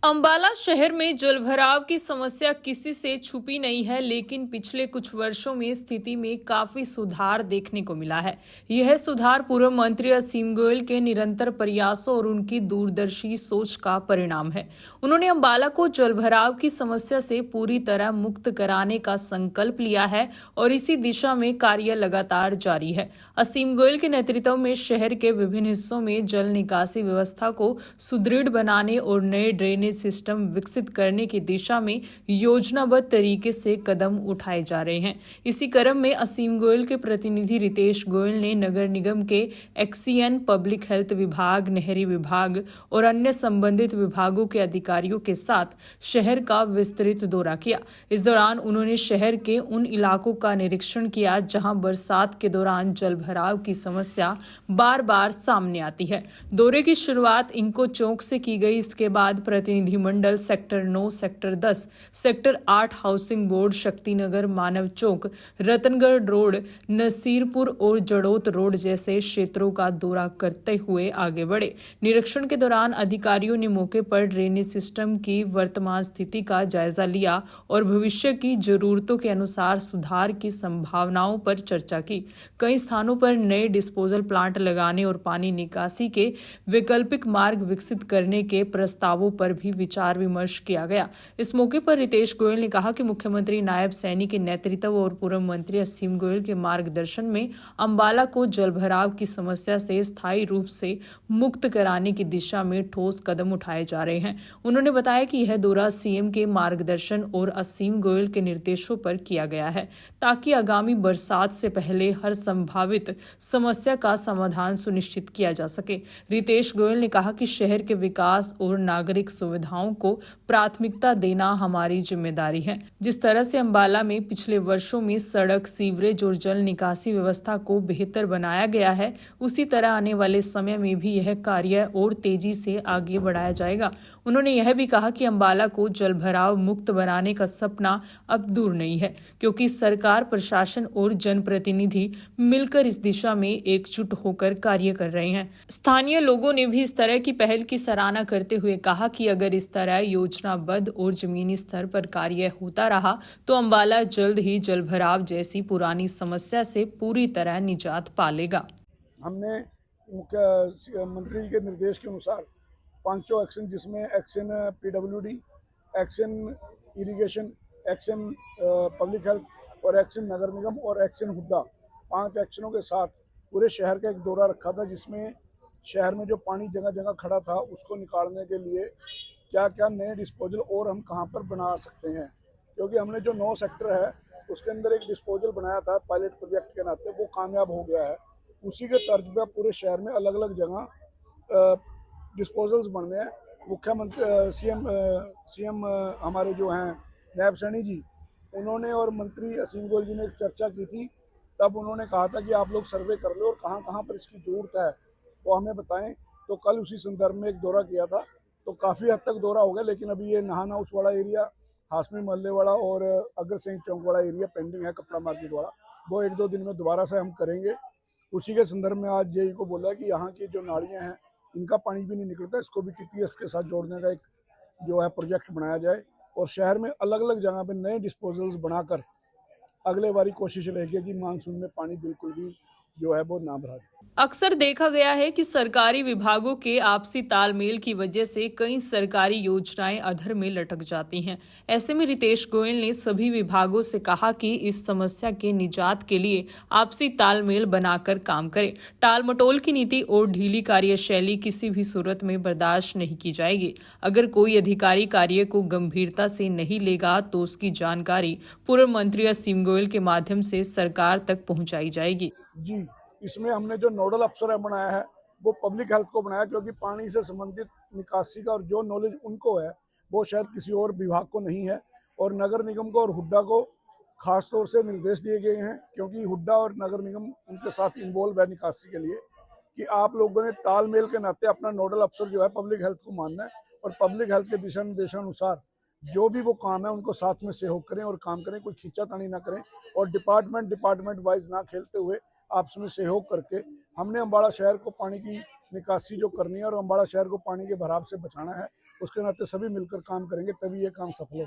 अंबाला शहर में जलभराव की समस्या किसी से छुपी नहीं है, लेकिन पिछले कुछ वर्षों में स्थिति में काफी सुधार देखने को मिला है। यह सुधार पूर्व मंत्री असीम गोयल के निरंतर प्रयासों और उनकी दूरदर्शी सोच का परिणाम है। उन्होंने अंबाला को जलभराव की समस्या से पूरी तरह मुक्त कराने का संकल्प लिया है और इसी दिशा में कार्य लगातार जारी है। असीम गोयल के नेतृत्व में शहर के विभिन्न हिस्सों में जल निकासी व्यवस्था को सुदृढ़ बनाने और नए ड्रेनेज सिस्टम विकसित करने की दिशा में योजनाबद्ध तरीके से कदम उठाए जा रहे हैं। इसी क्रम में असीम गोयल के प्रतिनिधि रितेश गोयल ने नगर निगम के एक्सीएन, पब्लिक हेल्थ विभाग, नहरी विभाग और अन्य संबंधित विभागों के अधिकारियों के साथ शहर का विस्तृत दौरा किया। इस दौरान उन्होंने शहर के उन इलाकों का निरीक्षण किया जहां बरसात के दौरान जलभराव की समस्या बार बार सामने आती है। दौरे की शुरुआत इंको चौक से की गई। इसके बाद प्रतिनिधिमंडल sector 9, sector 10, sector 8 housing board, Shaktinagar, Manav Chowk, Ratangarh road, Nasirpur और जड़ोत रोड जैसे क्षेत्रों का दौरा करते हुए आगे बढ़े। निरीक्षण के दौरान अधिकारियों ने मौके पर ड्रेनेज सिस्टम की वर्तमान स्थिति का जायजा लिया और भविष्य की जरूरतों के अनुसार सुधार की संभावनाओं पर चर्चा की। कई स्थानों पर नए डिस्पोजल प्लांट लगाने और पानी निकासी के वैकल्पिक मार्ग विकसित करने के प्रस्तावों पर भी विचार विमर्श किया गया। इस मौके पर रितेश गोयल ने कहा कि मुख्यमंत्री नायब सैनी के नेतृत्व और पूर्व मंत्री असीम गोयल के मार्गदर्शन में अंबाला को जलभराव की समस्या से स्थायी रूप से मुक्त कराने की दिशा में ठोस कदम उठाए जा रहे हैं। उन्होंने बताया कि यह दौरा सीएम के मार्गदर्शन और असीम गोयल के निर्देशों पर किया गया है ताकि आगामी बरसात से पहले हर संभावित समस्या का समाधान सुनिश्चित किया जा सके। रितेश गोयल ने कहा कि शहर के विकास और नागरिक सुविधाओं को प्राथमिकता देना हमारी जिम्मेदारी है। जिस तरह से अंबाला में पिछले वर्षों में सड़क, सीवरेज और जल निकासी व्यवस्था को बेहतर बनाया गया है, उसी तरह आने वाले समय में भी यह कार्य और तेजी से आगे बढ़ाया जाएगा। उन्होंने यह भी कहा कि अंबाला को जलभराव मुक्त बनाने का सपना अब दूर नहीं है, क्योंकि सरकार, प्रशासन और जनप्रतिनिधि मिलकर इस दिशा में एकजुट होकर कार्य कर रहे हैं। स्थानीय लोगों ने भी इस तरह की पहल की सराहना करते हुए कहा कि अगर इस तरह योजनाबद्ध और जमीनी स्तर पर कार्य होता रहा तो अंबाला जल्द ही जलभराव जैसी पुरानी समस्या से पूरी तरह निजात पा लेगा। हमने मुख्यमंत्री के निर्देश के अनुसार पांचों एक्शन, जिसमें action PWD, action irrigation, action public health और एक्शन नगर निगम और एक्शन हुड्डा, 5 एक्शनों के साथ पूरे शहर का एक दौरा रखा था, जिसमें शहर में जो पानी जगह जगह खड़ा था उसको निकालने के लिए क्या क्या नए डिस्पोजल और हम कहां पर बना सकते हैं। क्योंकि हमने जो 9 सेक्टर है उसके अंदर एक डिस्पोजल बनाया था पायलट प्रोजेक्ट के नाते, वो कामयाब हो गया है। उसी के तर्ज पर पूरे शहर में अलग अलग जगह डिस्पोजल्स बनने हैं। मुख्यमंत्री सीएम हमारे जो हैं नायब सैनी जी, उन्होंने और मंत्री असीम गोयल जी ने एक चर्चा की थी। तब उन्होंने कहा था कि आप लोग सर्वे कर लो और कहाँ कहाँ पर इसकी ज़रूरत है वो हमें बताएं। तो कल उसी संदर्भ में एक दौरा किया था, तो काफ़ी हद तक दौरा हो गया, लेकिन अभी ये नहाना हाउस वाला एरिया, हाशमी मोहल्ले वाला और अग्र सिंह चौक वाला एरिया पेंडिंग है, कपड़ा मार्केट वाला, वो 1-2 दिन में दोबारा से हम करेंगे। उसी के संदर्भ में आज जेई को बोला कि यहाँ की जो नालियाँ हैं इनका पानी भी नहीं निकलता, इसको भी टीपीएस के साथ जोड़ने का एक जो है प्रोजेक्ट बनाया जाए और शहर में अलग अलग जगह पे नए डिस्पोजल्स बनाकर अगले बारी कोशिश रहेगी कि मानसून में पानी बिल्कुल भी जो है वो ना भरा। अक्सर देखा गया है कि सरकारी विभागों के आपसी तालमेल की वजह से कई सरकारी योजनाएं अधर में लटक जाती हैं। ऐसे में रितेश गोयल ने सभी विभागों से कहा कि इस समस्या के निजात के लिए आपसी तालमेल बनाकर काम करें। टालमटोल की नीति और ढीली कार्यशैली किसी भी सूरत में बर्दाश्त नहीं की जाएगी। अगर कोई अधिकारी कार्य को गंभीरता से नहीं लेगा तो उसकी जानकारी पूर्व मंत्री असीम गोयल के माध्यम से सरकार तक पहुँचाई जाएगी। जी, इसमें हमने जो नोडल अफसर बनाया है वो पब्लिक हेल्थ को बनाया, क्योंकि पानी से संबंधित निकासी का और जो नॉलेज उनको है वो शायद किसी और विभाग को नहीं है। और नगर निगम को और हुड्डा को खास तौर से निर्देश दिए गए हैं, क्योंकि हुड्डा और नगर निगम उनके साथ इन्वॉल्व है निकासी के लिए, कि आप लोगों ने तालमेल के नाते अपना नोडल अफसर जो है पब्लिक हेल्थ को मानना है और पब्लिक हेल्थ के दिशा निर्देशानुसार जो भी वो काम है उनको साथ में सहयोग करें और काम करें, कोई खींचातानी ना करें और डिपार्टमेंट वाइज ना खेलते हुए आपस में सहयोग करके हमने अम्बाड़ा शहर को पानी की निकासी जो करनी है और अम्बाड़ा शहर को पानी के भराव से बचाना है, उसके नाते सभी मिलकर काम करेंगे, तभी ये काम सफल हो।